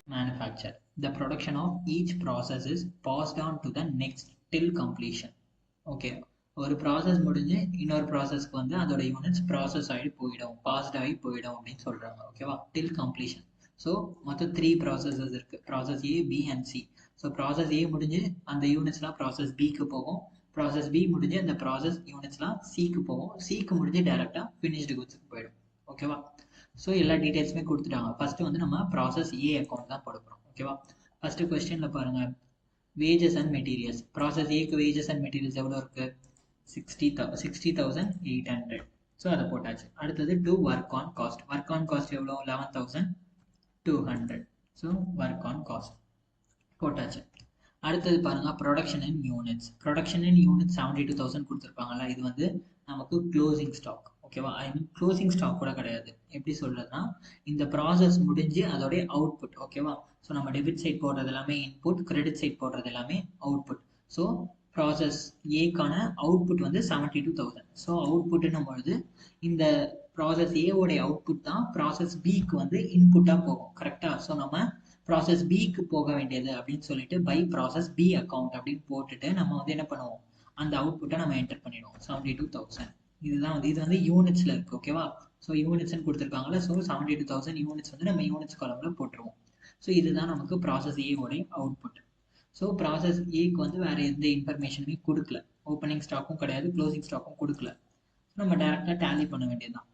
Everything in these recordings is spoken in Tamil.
Manufacture. The production of each process is passed on to the next till completion. Okay, ஒரு ப்ராசஸ் முடிஞ்சு இன்னொரு ப்ராசஸ்க்கு வந்து அதோட யூனிட்ஸ் ப்ராசஸ் ஆகி போயிடும், பாஸ்ட் ஆகி போயிடும் அப்படின்னு சொல்றாங்க. ஓகேவா, டில் கம்ப்ளீஷன். ஸோ மொத்தம் 3 ப்ராசஸஸ் இருக்கு, process A, B and C. So process A முடிஞ்சு அந்த யூனிட்ஸ்லாம் ப்ராசஸ் பிக்கு போகும், ப்ராசஸ் பி முடிஞ்சு அந்த ப்ராசஸ் யூனிட்ஸ்லாம் சிக்கு போகும், சிக்கு முடிஞ்சு டைரெக்டாக ஃபினிஷ்டு குட்ஸுக்கு போயிடும். ஓகேவா, ஸோ எல்லா டீட்டெயில்ஸுமே கொடுத்துட்டாங்க. ஃபர்ஸ்ட் வந்து நம்ம ப்ராசஸ் ஏ அக்கௌண்ட் தான் போட போகிறோம். ஓகேவா, ஃபர்ஸ்ட் கொஸ்டின்ல பாருங்க, வேஜஸ் அண்ட் மெட்டீரியல்ஸ். ப்ராசஸ் ஏக்கு வேஜஸ் அண்ட் மெட்டீரியல்ஸ் எவ்வளோ இருக்கு? 60,800. ஸோ அதை போட்டாச்சு. அடுத்தது to work on cost. Work on cost எவ்வளோ? 11,200. ஸோ ஒர்க் ஆன் காஸ்ட் போட்டாச்சு. அடுத்தது பாருங்க, ப்ரொடக்ஷன் இன் யூனிட்ஸ். ப்ரொடக்ஷன் இன் யூனிட்ஸ் 72,000 கொடுத்துருப்பாங்கல்ல, இது வந்து நமக்கு க்ளோசிங் ஸ்டாக். ஓகேவா, ஐ மீன் க்ளோசிங் ஸ்டாக் கூட கிடையாது. எப்படி சொல்றதுன்னா, இந்த ப்ராசஸ் முடிஞ்சு அதோடைய அவுட்புட். ஓகேவா, ஸோ நம்ம டெபிட் சைட் போடுறது எல்லாமே இன்புட், கிரெடிட் சைட் போடுறது எல்லாமே அவுட்புட். ஸோ ப்ராசஸ் ஏக்கான அவுட்புட் வந்து 72,000. ஸோ அவுட்புட்னும் பொழுது இந்த ப்ராசஸ் ஏவோடைய அவுட்புட் தான் ப்ராசஸ் பிக்கு வந்து இன்புட்டாக போகும். கரெக்டா, ஸோ நம்ம ப்ராசஸ் பிக்கு போக வேண்டியது அப்படின்னு சொல்லிட்டு பை ப்ராசஸ் பி அக்கௌண்ட் அப்படின்னு போட்டுட்டு நம்ம வந்து என்ன பண்ணுவோம், அந்த அவுட்புட்டை நம்ம என்டர் பண்ணிடுவோம். 72,000. இதுதான் வந்து இது வந்து யூனிட்ஸ்ல இருக்கு. ஓகேவா, ஸோ யூனிட்ஸ்ன்னு கொடுத்துருக்காங்களா, ஸோ 72,000 யூனிட்ஸ் வந்து நம்ம யூனிட்ஸ் காலம்ல போட்டுருவோம். ஸோ இதுதான் நமக்கு ப்ராசஸ் ஏவோடைய அவுட்புட். ஸோ ப்ராசஸ் ஏக்கு வந்து வேற எந்த இன்ஃபர்மேஷனுமே கொடுக்கல, ஓப்பனிங் ஸ்டாக்கும் கிடையாது, க்ளோசிங் ஸ்டாக்கும் கொடுக்கல. நம்ம டேரெக்டாக டேலி பண்ண வேண்டியதுதான்.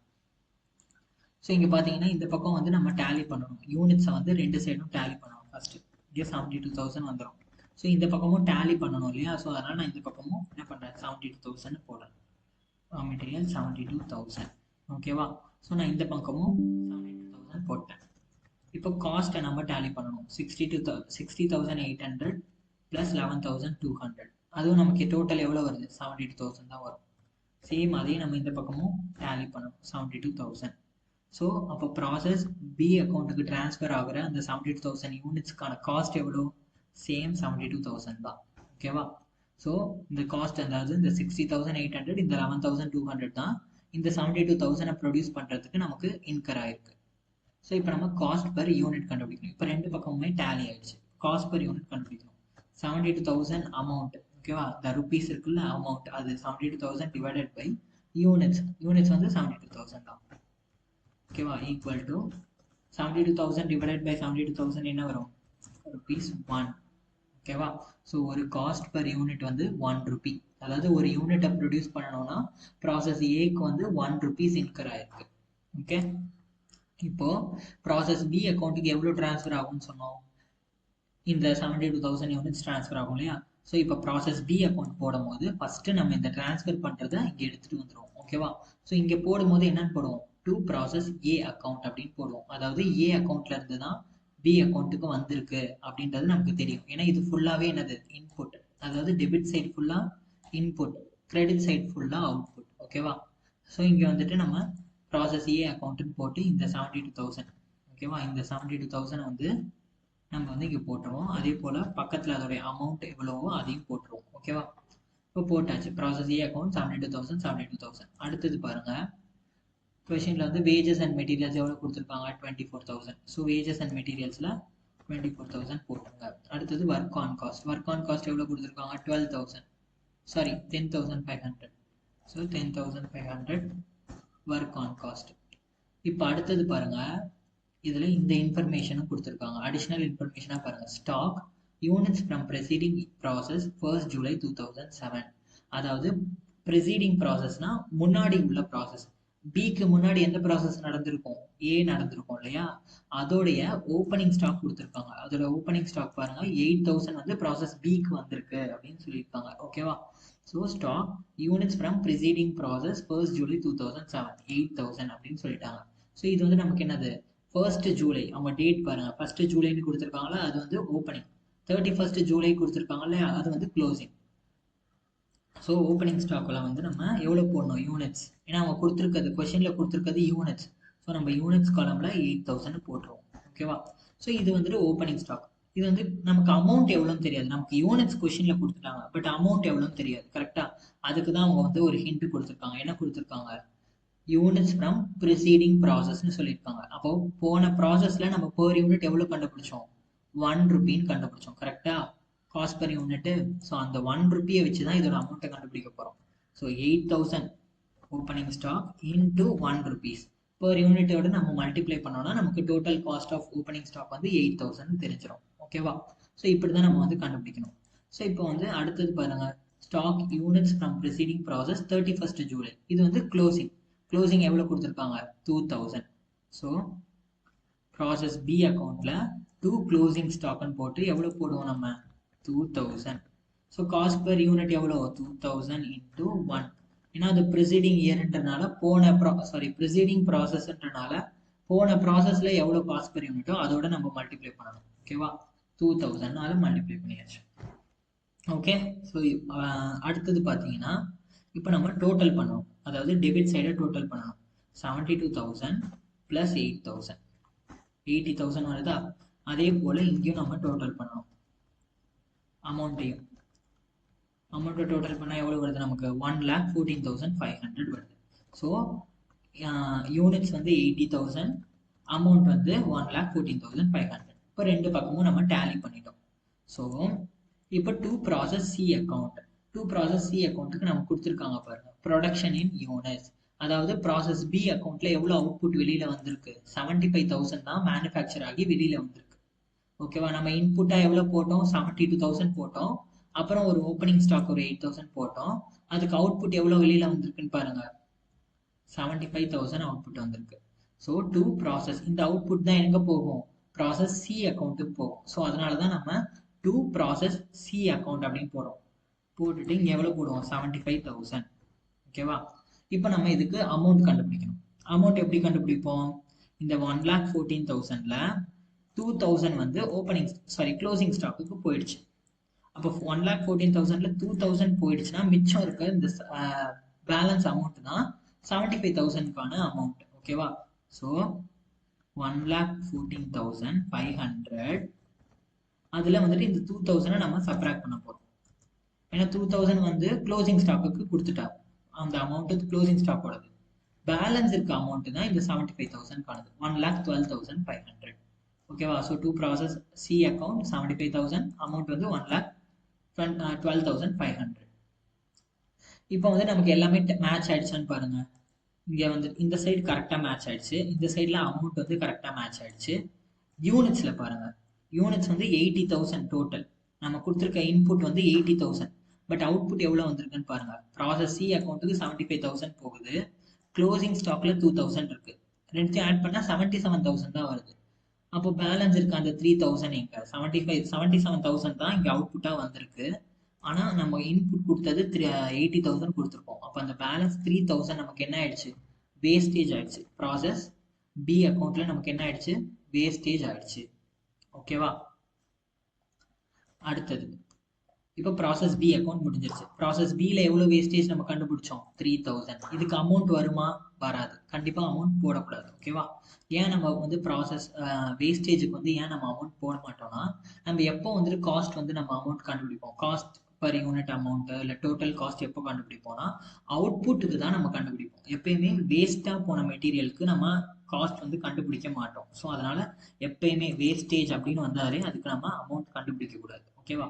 ஸோ இங்கே பார்த்தீங்கன்னா இந்த பக்கம் வந்து நம்ம டேலி பண்ணணும், யூனிட்ஸை வந்து ரெண்டு சைடும் டேலி பண்ணணும். ஃபர்ஸ்ட் இங்கே 72,000 வந்துடும். ஸோ இந்த பக்கமும் டேலி பண்ணணும் இல்லையா, ஸோ அதனால் நான் இந்த பக்கமும் என்ன பண்ணுறேன், 72,000 போடுறேன். மெட்டீரியல் 72,000. ஓகேவா, ஸோ நான் இந்த பக்கமும் 72,000 போட்டேன். இப்போ காஸ்ட்டை நம்ம டேலி பண்ணணும். 60,800 ப்ளஸ் 11,200. அதுவும் நமக்கு டோட்டல் எவ்வளோ வருது? 72,000 தான் வரும். சேம் அதே நம்ம இந்த பக்கமும் டேலி பண்ணணும், 72,000. ஸோ அப்போ ப்ராசஸ் பி அக்கௌண்ட்டுக்கு ட்ரான்ஸ்ஃபர் ஆகிற அந்த 72,000 யூனிட்ஸ்க்கான காஸ்ட் எவ்வளோ? சேம் 72,000 தான். ஓகேவா, ஸோ இந்த காஸ்ட் அதாவது இந்த 60,800, இந்த 11,200 தான் இந்த 72,000 ப்ரொடியூஸ் பண்ணுறதுக்கு நமக்கு இன்கர் ஆயிருக்கு. ஸோ இப்போ நம்ம காஸ்ட் பர் யூனிட் கண்டுபிடிக்கணும். இப்போ ரெண்டு பக்கமுமே டேலி ஆயிடுச்சு. காஸ்ட் பர் யூனிட் கண்டுபிடிக்கணும். 72,000 அமௌண்ட். ஓகேவா, இந்த ருபீஸ் இருக்குல்ல அமௌண்ட், அது 72,000 டிவைடட் பை யூனிட்ஸ். யூனிட்ஸ் வந்து 72,000 தான். ஓகேவா, ஈக்குவல் டு 72,000 டிவைடட் பை 72,000 என்ன வரும்? ருபீஸ் 1. ஓகேவா, ஸோ ஒரு காஸ்ட் பர் யூனிட் வந்து 1 ரூபி. அதாவது ஒரு யூனிட்டை ப்ரொடியூஸ் பண்ணணும்னா ப்ராசஸ் ஏக்கு வந்து 1 ருபீஸ் இன்கர் ஆயிருக்கு. ஓகே, இப்போ ப்ராசஸ் பி அக்கௌண்ட்டுக்கு எவ்வளோ ட்ரான்ஸ்ஃபர் ஆகும்னு சொன்னோம்? இந்த 72,000 யூனிட்ஸ் ட்ரான்ஸ்ஃபர் ஆகும் இல்லையா. ஸோ இப்போ ப்ராசஸ் பி அக்கௌண்ட் போடும் போது ஃபர்ஸ்ட் நம்ம இந்த ட்ரான்ஸ்ஃபர் பண்ணுறதை இங்கே எடுத்துகிட்டு வந்துடுவோம். ஓகேவா, ஸோ இங்கே போடும்போது என்னன்னு போடுவோம்? டு ப்ராசஸ் ஏ அக்கௌண்ட் அப்படின்னு போடுவோம். அதாவது ஏ அக்கௌண்ட்ல இருந்து தான் பி அக்கௌண்ட்டுக்கு வந்திருக்கு அப்படின்றது நமக்கு தெரியும். ஏன்னா இது ஃபுல்லாகவே என்னது? இன்புட். அதாவது டெபிட் சைட் ஃபுல்லாக இன்புட், கிரெடிட் சைட் ஃபுல்லாக அவுட்புட். ஓகேவா, ஸோ இங்கே வந்துட்டு நம்ம ப்ராசஸ் ஏ அக்கௌண்ட்டுன்னு போட்டு இந்த 72,000. ஓகேவா, இந்த 72,000 வந்து நம்ம வந்து இங்கே போட்டுருவோம். அதே போல் பக்கத்தில் அதோடைய அமௌண்ட் எவ்வளவோ அதையும் போட்டுருவோம். ஓகேவா, இப்போ போட்டாச்சு. ப்ராசஸ் ஏ அக்கௌண்ட் 72,000, 72,000. அடுத்தது பாருங்க, கொஷினில் வந்து வேஜஸ் அண்ட் மெட்டீரியல்ஸ் எவ்வளோ கொடுத்துருக்காங்க? 24,000. ஸோ வேஜஸ் அண்ட் மெட்டீரியல்ஸில் 24,000 போட்டுருங்க. அடுத்தது work on cost. Work on cost எவ்வளோ கொடுத்துருக்காங்க? 12,000. Sorry, 10,500. So 10,500 work on cost. இப்போ அடுத்தது பாருங்க, இதில் இந்த இன்ஃபர்மேஷனும் கொடுத்துருக்காங்க. அடிஷ்னல் இன்ஃபர்மேஷனாக பாருங்க, stock units from preceding process 1st July 2007. அதாவது ப்ரெசீடிங் ப்ராசஸ்னா முன்னாடி உள்ள ப்ராசஸ். பிக்கு முன்னாடி எந்த ப்ராசஸ் நடந்திருக்கும்? ஏ நடந்திருக்கும் இல்லையா, அதோடைய ஓப்பனிங் ஸ்டாக் கொடுத்துருக்காங்க. அதோட ஓப்பனிங் ஸ்டாக் பாருங்க, 8,000 வந்து ப்ராசஸ் பிக்கு வந்திருக்கு அப்படின்னு சொல்லியிருக்காங்க. ஓகேவா, so stock units from preceding process 1st July 2007 8,000 அப்படின்னு சொல்லிட்டாங்க. ஸோ இது வந்து நமக்கு என்னது? 1st July. அவங்க டேட் பாருங்க, 1st Julyன்னு கொடுத்துருக்காங்களா, அது வந்து ஓப்பனிங். 31st July கொடுத்துருக்காங்க இல்லையா, அது வந்து க்ளோசிங். ஸோ ஓப்பனிங் ஸ்டாக்கில் வந்து நம்ம எவ்வளோ போடணும்? யூனிட்ஸ். ஏன்னா அவங்க கொடுத்துருக்கிறது கொஷனில் கொடுத்துருக்கிறது யூனிட்ஸ். ஸோ நம்ம யூனிட்ஸ் காலமில் 8,000 போட்டுருவோம். ஓகேவா, ஸோ இது வந்துட்டு ஓப்பனிங் ஸ்டாக். இது வந்து நமக்கு அமௌண்ட் எவ்வளோன்னு தெரியாது. நமக்கு யூனிட்ஸ் கொஷின்ல கொடுத்துட்டாங்க, பட் அமௌண்ட் எவ்வளோன்னு தெரியாது. கரெக்டா? அதுக்கு தான் அவங்க வந்து ஒரு ஹிண்ட் கொடுத்துருக்காங்க. என்ன கொடுத்துருக்காங்க? யூனிட்ஸ் ஃப்ரம் ப்ரிசீடிங் ப்ராசஸ்ன்னு சொல்லியிருக்காங்க. அப்போ போன ப்ராசஸ்ல நம்ம பெர் யூனிட் எவ்வளோ கண்டுபிடிச்சோம்? 1 ரூபின்னு கண்டுபிடிச்சோம். கரெக்டா? Cost per unit. ஸோ அந்த 1 ரூபியை வச்சு தான் இதோட அமௌண்ட்டை கண்டுபிடிக்க போகிறோம். So 8000 opening stock into 1 rupees per யூனிட்டோட நம்ம மல்டிப்ளை பண்ணோம்னா நமக்கு total cost of opening stock வந்து 8000 தெரிஞ்சிடும். ஓகேவா? ஸோ இப்படி தான் நம்ம வந்து கண்டுபிடிக்கணும். ஸோ இப்போ வந்து அடுத்தது பாருங்க, stock units from preceding process 31st July. இது வந்து க்ளோசிங் எவ்வளோ கொடுத்துருக்காங்க? 2000. ஸோ ப்ராசஸ் பி அக்கௌண்ட்ல 2 க்ளோசிங் ஸ்டாக்னு போட்டு எவ்வளோ போடுவோம் நம்ம? 2000. ஸோ காஸ்ட் பெர் யூனிட் எவ்வளோ? 2000 இன்டூ 1. ஏன்னா அது ப்ரிசீடிங் இயர்ன்றனால ப்ரிசீடிங் ப்ராசஸ்ன்றனால போன ப்ராசஸ்ல எவ்வளோ காஸ்ட் பெர் யூனிட்டோ அதோட நம்ம மல்டிப்ளை பண்ணணும். ஓகேவா? 2000 மல்டிப்ளை பண்ணியாச்சு. ஓகே. ஸோ அடுத்தது பார்த்தீங்கன்னா இப்போ நம்ம டோட்டல் பண்ணணும். அதாவது டெபிட் சைடை டோட்டல் பண்ணணும். 72,000 ப்ளஸ் 8,000 80,000 வருதா? அதே போல் இங்கேயும் நம்ம டோட்டல் பண்ணணும். அமௌண்ட்டை டோட்டல் பண்ணால் எவ்வளோ வருது நமக்கு? 1,14,500 வருது. ஸோ யூனிட்ஸ் வந்து 80,000, அமௌண்ட் வந்து 1,14,500. இப்போ ரெண்டு பக்கமும் நம்ம டேலி பண்ணிட்டோம். ஸோ இப்போ டூ ப்ராசஸ் சி அக்கௌண்ட்டுக்கு நம்ம கொடுத்துருக்காங்க பாருங்க, ப்ரொடக்ஷன் இன் யூனிட்ஸ். அதாவது ப்ராசஸ் பி அக்கௌண்ட்ல எவ்வளோ அவுட்புட் வெளியில வந்திருக்கு? 75,000 தான் மேனுஃபேக்சர் ஆகி வெளியில வந்திருக்கு. ஓகேவா? நம்ம இன்புட்டா எவ்வளோ போட்டோம்? 72,000 போட்டோம். அப்புறம் ஒரு ஓப்பனிங் ஸ்டாக் ஒரு 8,000 போட்டோம். அதுக்கு அவுட்புட் எவ்வளோ வெளியில வந்திருக்குன்னு பாருங்க, 75,000 அவுட்புட் வந்திருக்கு. ஸோ டூ ப்ராசஸ், இந்த அவுட்புட் தான் எங்க போகும்? ப்ராசஸ் சி அக்கௌண்ட்டுக்கு போகும். ஸோ அதனால தான் நம்ம டூ ப்ராசஸ் சி அக்கௌண்ட் அப்படின்னு போட்டுட்டு இங்கே எவ்வளோ போடுவோம்? 75,000. ஓகேவா? இப்போ நம்ம இதுக்கு அமௌண்ட் கண்டுபிடிக்கணும். அமௌண்ட் எப்படி கண்டுபிடிப்போம்? இந்த 1,14,000ல 2,000 வந்து க்ளோசிங் ஸ்டாக்குக்கு போயிடுச்சு. அப்போ 1,14,000ல 2,000 போயிடுச்சுன்னா மிச்சம் இருக்க இந்த பேலன்ஸ் அமௌண்ட் தான் 75,000க்கான அமௌண்ட். ஓகேவா? ஸோ 1,14,500 அதில் வந்துட்டு இந்த 2,000 நம்ம சப்ராக்ட் பண்ண போகிறோம். ஏன்னா 2,000 வந்து க்ளோசிங் ஸ்டாக்குக்கு கொடுத்துட்டாங்க. அந்த அமௌண்ட் க்ளோசிங் ஸ்டாக்கோடது. பேலன்ஸ் இருக்க அமௌண்ட் தான் இந்த 75,000க்கானது, 1,12,500. ஓகேவா? So to process C account 75,000, amount வந்து 1,12,500. இப்போ வந்து நமக்கு எல்லாமே மேட்ச் ஆயிடுச்சான்னு பாருங்க. இங்கே வந்து இந்த சைடு கரெக்டாக மேட்ச் ஆயிடுச்சு, இந்த சைடில் அமௌண்ட் வந்து கரெக்டாக மேட்ச் ஆயிடுச்சு. யூனிட்ஸில் பாருங்க, யூனிட்ஸ் வந்து 80,000 டோட்டல். நம்ம கொடுத்துருக்க இன்புட் வந்து 80,000, பட் அவுட்புட் எவ்வளோ வந்திருக்குன்னு பாருங்க. ப்ராசஸ் சி அக்கௌண்ட்டுக்கு 75,000 போகுது, க்ளோசிங் ஸ்டாக்ல 2,000 இருக்கு. ரெண்டுத்தையும் ஆட் பண்ணால் 77,000 தான் வருது. அப்போ பேலன்ஸ் இருக்கு அந்த 3,000 எங்க? 77,000 தான் இங்கே அவுட்புட்டாக வந்திருக்கு. ஆனால் நம்ம இன்புட் கொடுத்தது 80,000 கொடுத்துருக்கோம். அப்போ அந்த பேலன்ஸ் 3,000 நமக்கு என்ன ஆயிடுச்சு? வேஸ்டேஜ் ஆயிடுச்சு. ப்ராசஸ் பி அக்கௌண்ட்ல நமக்கு என்ன ஆயிடுச்சு? வேஸ்டேஜ் ஆயிடுச்சு. ஓகேவா? அடுத்தது இப்போ ப்ராசஸ் பி அக்கௌண்ட் முடிஞ்சிருச்சு. ப்ராசஸ் பியில் எவ்வளோ வேஸ்டேஜ் நம்ம கண்டுபிடிச்சோம்? 3,000. இதுக்கு அமௌண்ட் வருமா? வராது. கண்டிப்பாக அமௌண்ட் போடக்கூடாது. ஓகேவா? ஏன் நம்ம வந்து ப்ராசஸ் வேஸ்டேஜுக்கு வந்து ஏன் நம்ம அமௌண்ட் போட மாட்டோம்னா, நம்ம எப்போ வந்துட்டு காஸ்ட் வந்து நம்ம அமௌண்ட் கண்டுபிடிப்போம், காஸ்ட் பர் யூனிட் அமௌண்ட்டு இல்லை டோட்டல் காஸ்ட் எப்போ கண்டுபிடிப்போம்னா அவுட்புட்டுக்கு தான் நம்ம கண்டுபிடிப்போம். எப்பயுமே வேஸ்ட்டாக போன மெட்டீரியலுக்கு நம்ம காஸ்ட் வந்து கண்டுபிடிக்க மாட்டோம். ஸோ அதனால எப்பயுமே வேஸ்டேஜ் அப்படின்னு வந்தாலே அதுக்கு நம்ம அமௌண்ட் கண்டுபிடிக்க கூடாது. ஓகேவா?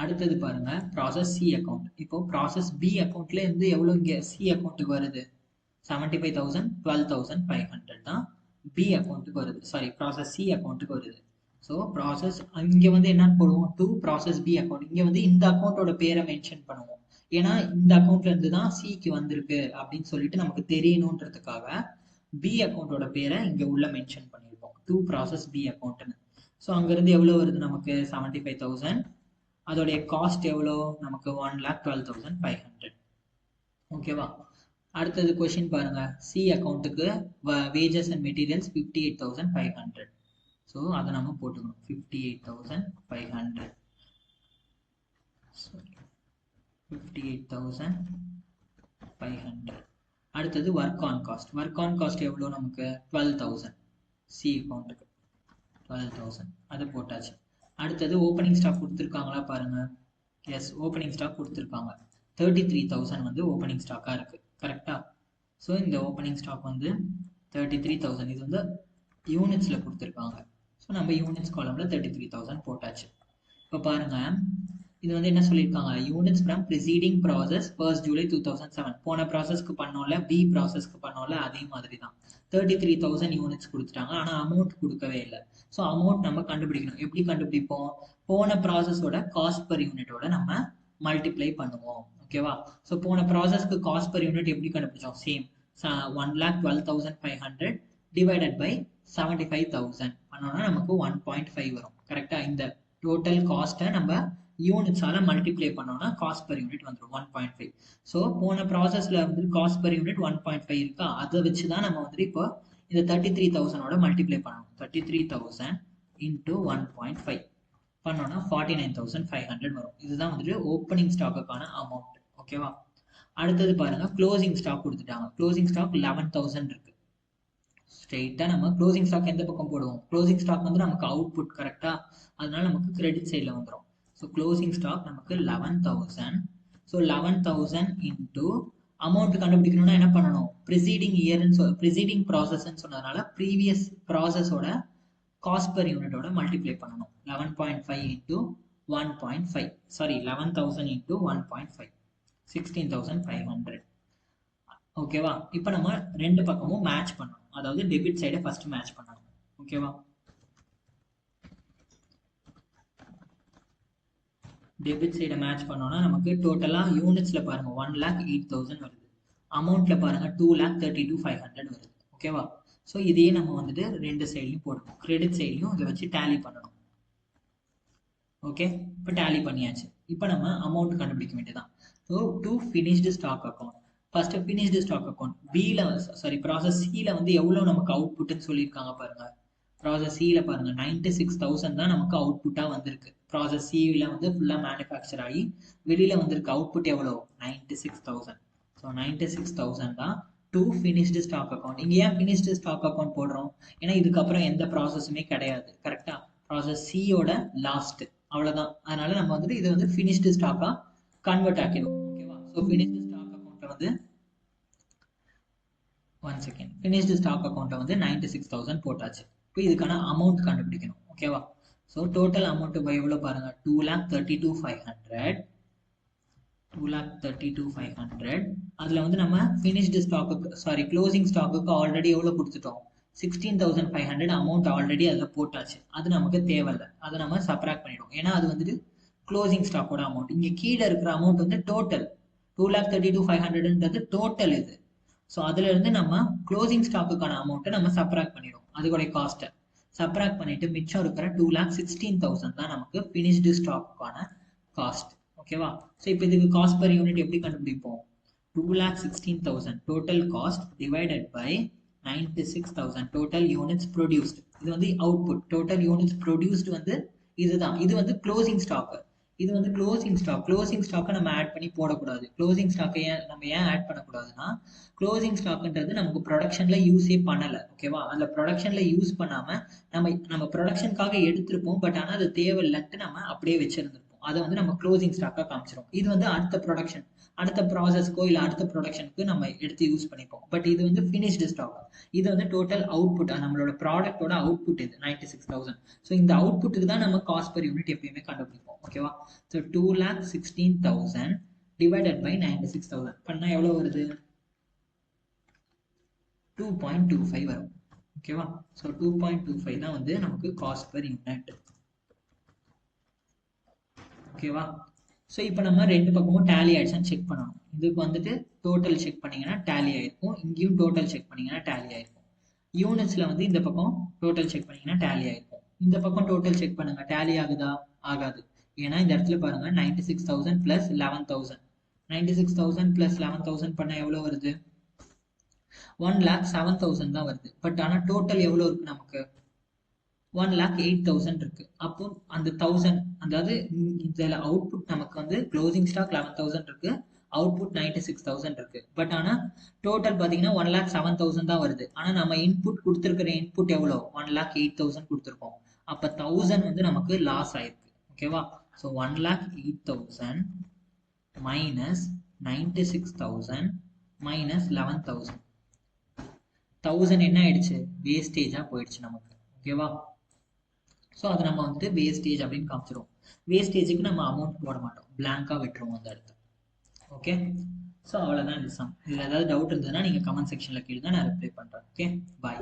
அடுத்தது பாருங்க, ப்ராசஸ் சி அக்கௌண்ட். இப்போ ப்ராசஸ் பி அக்கௌண்ட்ல இருந்து எவ்வளோ இங்கே சி அக்கௌண்ட்டுக்கு வருது? 75,000, 12,500 தான் பி அக்கௌண்ட்டுக்கு வருது. ப்ராசஸ் சி அக்கௌண்ட்டுக்கு வருது. ஸோ ப்ராசஸ் இங்கே வந்து என்னன்னு போடுவோம்? To process B account. இங்கே வந்து இந்த அக்கௌண்ட்டோட பேரை மென்ஷன் பண்ணுவோம். ஏன்னா இந்த அக்கௌண்ட்ல இருந்து தான் சிக்கு வந்திருக்கு அப்படின்னு சொல்லிட்டு நமக்கு தெரியணுன்றதுக்காக பி அக்கௌண்ட்டோட பேரை இங்கே உள்ள மென்ஷன் பண்ணியிருப்போம், டூ ப்ராசஸ் பி அக்கௌண்ட்னு. ஸோ அங்கேருந்து எவ்வளோ வருது நமக்கு? 75,000. அதோடைய காஸ்ட் எவ்வளோ நமக்கு? 1,12,500. ஓகேவா? அடுத்தது கொஸ்டின் பாருங்க, சி அக்கௌண்ட்டுக்கு வேஜஸ் அண்ட் மெட்டீரியல்ஸ் 58,500. ஸோ அதை நம்ம போட்டுக்கணும், 58,500. 58,500. அடுத்தது ஒர்க் ஆன் காஸ்ட் எவ்வளோ நமக்கு? 12,000 சி அக்கௌண்ட்டுக்கு. 12,000 அது போட்டாச்சு. அடுத்தது ஓப்பனிங் ஸ்டாக் கொடுத்துருக்காங்களா பாருங்க. எஸ், ஓப்பனிங் ஸ்டாக் கொடுத்துருக்காங்க. 33,000 வந்து ஓப்பனிங் ஸ்டாக்காக இருக்குது. கரெக்டாக? ஸோ இந்த ஓப்பனிங் ஸ்டாக் வந்து 33,000. இது வந்து யூனிட்ஸில் கொடுத்துருக்காங்க. ஸோ நம்ம யூனிட்ஸ் காலமில் 33,000 போட்டாச்சு. இப்போ பாருங்க, இது வந்து என்ன சொல்லியிருக்காங்க, units from preceding process 1st July 2007. போன ப்ராசஸ்க்கு பண்ணோம்ல, பி ப்ராசஸ்க்கு பண்ணோம்ல, அதே மாதிரி தான் 33,000 யூனிட்ஸ் கொடுத்துட்டாங்க. ஆனால் அமௌண்ட் கொடுக்கவே இல்லை. ஸோ அமௌண்ட் நம்ம கண்டுபிடிக்கணும். எப்படி கண்டுபிடிப்போம்? போன ப்ராசஸோட காஸ்ட் பர் யூனிட்டோட நம்ம மல்டிப்ளை பண்ணுவோம். ஓகேவா? ஸோ போன ப்ராசஸ்க்கு காஸ்ட் பர் யூனிட் எப்படி கண்டுபிடிச்சோம்? சேம் 1,12,500 டிவைடட் பை 75,000 பண்ணோம்னா நமக்கு 1.5 வரும். கரெக்டா? இந்த டோட்டல் காஸ்ட்டை நம்ம யூனிட்ஸால மல்டிப்ளை பண்ணோம்னா காஸ்ட் பர் யூனிட் வந்துடும் 1.5. ஸோ போன ப்ராசஸ்ல வந்து காஸ்ட் பர் யூனிட் 1.5 இருக்கா, அதை வச்சு தான் நம்ம வந்துட்டு இப்போ இந்த 33,000 மல்டிப்ளை பண்ணணும். 33,000 இன்டூ 1.5 பண்ணோம்னா 49,500 வரும். இதுதான் வந்துட்டு ஓப்பனிங் ஸ்டாக்குக்கான அமௌண்ட். ஓகேவா? அடுத்தது பாருங்க, க்ளோசிங் ஸ்டாக் கொடுத்துட்டாங்க. க்ளோசிங் ஸ்டாக் 11,000 இருக்கு. ஸ்ட்ரெயிட்டாக நம்ம க்ளோசிங் ஸ்டாக் எந்த பக்கம் போடுவோம்? க்ளோசிங் ஸ்டாக் வந்து நமக்கு அவுட்புட். கரெக்டா? அதனால நமக்கு கிரெடிட் சைடில் வந்துடும். ஸோ க்ளோசிங் ஸ்டாக் நமக்கு 11,000. ஸோ 11,000 இன்டூ அமௌண்ட் கண்டுபிடிக்கணும்னா என்ன பண்ணணும்? ப்ரிசீடிங் இயர்னு ப்ரிசீடிங் ப்ராசஸ்ன்னு சொன்னதுனால ப்ரீவியஸ் ப்ராசஸோட காஸ்ட் பர் யூனிட்டோட மல்டிப்ளை பண்ணணும். 11.5 இன்டூ 1.5, சாரி 11,000 இன்டூ 1.5, 16,500. ஓகேவா? இப்போ நம்ம ரெண்டு பக்கமும் மேட்ச் பண்ணணும். அதாவது டெபிட் சைடை ஃபர்ஸ்ட் மேட்ச் பண்ணணும். ஓகேவா? டெபிட் சைடை மேட்ச் பண்ணோம்னா நமக்கு டோட்டலாக யூனிட்ஸில் பாருங்க 1,08,000 வருது. அமௌண்ட்டில் பாருங்க 2,32,500 வருது. ஓகேவா? ஸோ இதையே நம்ம வந்துட்டு ரெண்டு சைட்லையும் போடணும். கிரெடிட் சைட்லையும் இதை வச்சு டேலி பண்ணணும். ஓகே, இப்போ டேலி பண்ணியாச்சு. இப்போ நம்ம அமௌண்ட் கண்டுபிடிக்க வேண்டியதான். So to finished stock account, first finished stock account பியில், சாரி ப்ராசஸ் சியில் வந்து எவ்வளோ நமக்கு அவுட்புட்னு சொல்லியிருக்காங்க பாருங்க. ப்ராசஸ் சியில் பாருங்க 96,000 தான் நமக்கு அவுட்புட்டாக வந்திருக்கு. ப்ராசஸ் சியில் வந்து ஃபுல்லாக மேனுஃபேக்சர் ஆகி வெளியில் வந்திருக்கு. அவுட்புட் எவ்வளோ? 96,000. ஸோ 96,000 தான் டு ஃபினிஷ்டு ஸ்டாக் அக்கௌண்ட். இங்கே ஏன் ஃபினிஷ்டு ஸ்டாக் அக்கௌண்ட் போடுறோம்? ஏன்னா இதுக்கப்புறம் எந்த ப்ராசஸுமே கிடையாது. கரெக்டாக? ப்ராசஸ் சியோட லாஸ்ட், அவ்வளோதான். அதனால நம்ம வந்துட்டு இது வந்து ஃபினிஷ்டு ஸ்டாக்காக கன்வெர்ட் ஆக்கிடுவோம். ஓகேவா? ஸோ ஃபினிஷ்டு ஸ்டாக் அக்கௌண்ட்டை வந்து ஒன் செகண்ட், ஃபினிஷ்டு ஸ்டாக் அக்கௌண்ட்டை வந்து 96,000 போட்டாச்சு. இப்போ இதுக்கான அமௌண்ட் கண்டுபிடிக்கணும். ஓகேவா? ஸோ டோட்டல் அமௌண்ட் இப்போ எவ்வளோ பாருங்க, 2,32,500. 2,32,500. அதில் வந்து நம்ம ஃபினிஷ்டு ஸ்டாக்குக்கு, சாரி க்ளோசிங் ஸ்டாக்குக்கு ஆல்ரெடி எவ்வளோ கொடுத்துட்டோம்? 16,500 அமௌண்ட் ஆல்ரெடி அதில் போட்டாச்சு. அது நமக்கு தேவையில்லை. அதை நம்ம சப்ராக்ட் பண்ணிடுவோம். ஏன்னா அது வந்துட்டு க்ளோசிங் ஸ்டாக்கோட அமௌண்ட். இங்கே கீழே இருக்கிற அமௌண்ட் வந்து டோட்டல் 2,32,500ன்றது டோட்டல் இது. ஸோ அதுல இருந்து நம்ம க்ளோசிங் ஸ்டாக்குக்கான அமௌண்ட்டை நம்ம சப்ராக்ட் பண்ணிடுவோம். அதுக்குடைய காஸ்ட்டை சப்ராக்ட் பண்ணிட்டு மிச்சம் இருக்கிற 2,16,000 தான் நமக்கு ஃபினிஷ்டு ஸ்டாக்குக்கான காஸ்ட். ஓகேவா? ஸோ இப்போ இதுக்கு காஸ்ட் பர் யூனிட் எப்படி கண்டுபிடிப்போம்? 2,16,000 total cost divided by 96,000 total units produced. இது வந்து அவுட்புட். டோட்டல் யூனிட்ஸ் ப்ரொடியூஸ்ட் வந்து இதுதான். இது வந்து க்ளோசிங் ஸ்டாக். இது வந்து க்ளோசிங் ஸ்டாக். க்ளோசிங் ஸ்டாக்கை நம்ம ஆட் பண்ணி போடக்கூடாது. க்ளோசிங் ஸ்டாக்கை நம்ம ஏன் ஆட் பண்ணக்கூடாதுன்னா, க்ளோசிங் ஸ்டாக்ன்றது நமக்கு ப்ரொடக்ஷன்ல யூஸே பண்ணலை. ஓகேவா? அதில் ப்ரொடக்ஷன்ல யூஸ் பண்ணாமல் நம்ம ப்ரொடக்ஷனுக்காக எடுத்திருப்போம். பட் ஆனால் அது தேவையில்லைன்ட்டு நம்ம அப்படியே வச்சிருந்திருப்போம். அதை வந்து நம்ம க்ளோசிங் ஸ்டாக்காக காமிச்சிரும். இது வந்து அடுத்த ப்ரொடக்ஷன், அடுத்த ப்ராசஸ்க்கோ இல்லை அடுத்த ப்ரொடக்ஷனுக்கு நம்ம எடுத்து யூஸ் பண்ணிப்போம். பட் இது வந்து ஃபினிஷ்டு ஸ்டாக். இது வந்து டோட்டல் அவுட்புட், நம்மளோட ப்ராடக்டோட அவுட்புட் இது 96,000. ஸோ இந்த அவுட்புட்டுக்கு தான் நம்ம காஸ்ட் பர் யூனிட் எப்பயுமே கண்டுபிடிப்போம். ஓகேவா? ஸோ 2,16,000 டிவைடட் பை 96,000 பண்ணால் எவ்வளோ வருது? 2.25 வரும். ஓகேவா? ஸோ 2.25 தான் வந்து நமக்கு காஸ்ட் பர் யூனிட். ஓகேவா? ஸோ இப்போ நம்ம ரெண்டு பக்கமும் டேலி ஆயிடுச்சான்னு செக் பண்ணணும். இதுக்கு வந்துட்டு டோட்டல் செக் பண்ணீங்கன்னா டேலி ஆயிருக்கும். இங்கேயும் டோட்டல் செக் பண்ணீங்கன்னா டேலி ஆயிருக்கும். யூனிட்ஸில் வந்து இந்த பக்கம் டோட்டல் செக் பண்ணீங்கன்னா டேலி ஆயிருக்கும். இந்த பக்கம் டோட்டல் செக் பண்ணுங்க, டேலி ஆகுதா? ஆகாது. ஏன்னா இந்த இடத்துல பாருங்க 96,000 + 11,000. 96,000 + 11,000 பண்ணால் எவ்வளோ வருது? 1,07,000 தான் வருது. பட் ஆனால் டோட்டல் எவ்வளோ இருக்கு நமக்கு? 1,08,000 இருக்கு. அப்போ அந்த 1000, அதாவது இதில் அவுட்புட் நமக்கு வந்து க்ளோசிங் ஸ்டாக் 11,000 இருக்கு, அவுட்புட் 96,000 இருக்கு. பட் ஆனால் டோட்டல் பார்த்தீங்கன்னா 1,07,000 தான் வருது. ஆனால் நம்ம இன்புட் கொடுத்துருக்கிற இன்புட் எவ்வளோ? 1,08,000 கொடுத்துருக்கோம். அப்போ 1000 வந்து நமக்கு லாஸ் ஆயிருக்கு. ஓகேவா? So 1,08,000 minus 96,000 minus 11,000. 1000 என்ன ஆயிடுச்சு? வேஸ்டேஜாக போயிடுச்சு நமக்கு. ஓகேவா? ஸோ அதை நம்ம வந்துட்டு வேஸ்டேஜ் அப்படின்னு காமிச்சிருவோம். வேஸ்டேஜுக்கு நம்ம அமௌண்ட் போட மாட்டோம், பிளாங்காக விட்டுருவோம் அந்த இடத்த. ஓகே, ஸோ அவ்வளோதான் இந்த சம். இதில் ஏதாவது டவுட் இருந்ததுன்னா நீங்கள் கமெண்ட் செக்ஷனில் கேளுங்க, நான் ரிப்ளை பண்ணுறேன். ஓகே, பாய்.